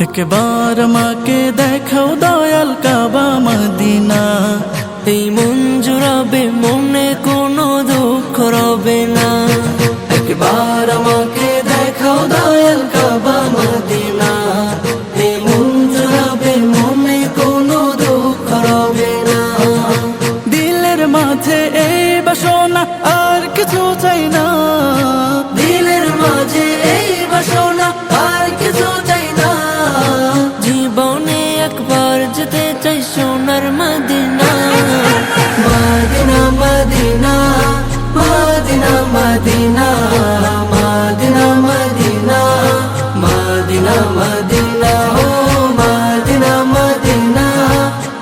একবার মাকে দেখাও দয়াল কাবা মদিনা, এই মন জুড়াবে, মনে কোনো দুঃখ রবে না। একবার আমাকে দেখাও দয়াল কাবা মদিনা, এই মন জুড়াবে, মনে কোনো দুঃখ রবে না। দিলের মাঝে এই বাসনা, আর কিছু চাই না। দিলের মাঝে এই বাসনা, আর কিছু চাই না। জীবনে একবার যেতে চাই সোনার Medina. Medina Medina Medina Medina Medina Medina Medina Medina ও Medina Medina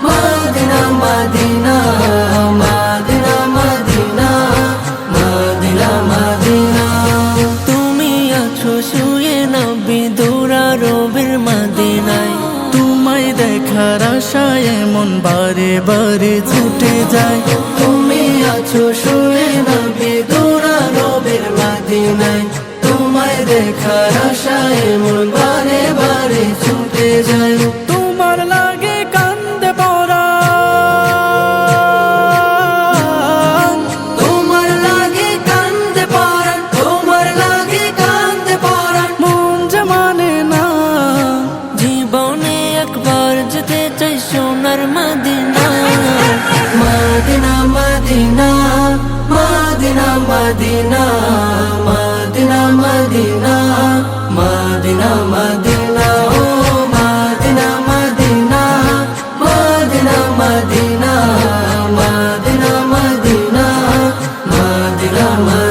Medina Medina Medina Medina Medina Madina. তুমি আছো শুয়ে নবী দুরারবের মদিনায়, তোমায় দেখার আশায় মন বারে বারে ছুটে যায়। তুমি আছো শুয়ে নবী দুরারবের মদিনায়, তোমায় দেখার আশায় মন বারে বারে ছুটে যায়। তোমার লাগে কান্দে পরাণ, তোমার লাগে কান্দে পরাণ, তোমার লাগে কান্দে পরাণ, মন যে মানে না। জীবনে একবার যেতে চাই সোনার Medina. Medina Medina Medina Medina Medina Medina Medina Medina ও Medina Medina Medina Medina Medina Medina Medina.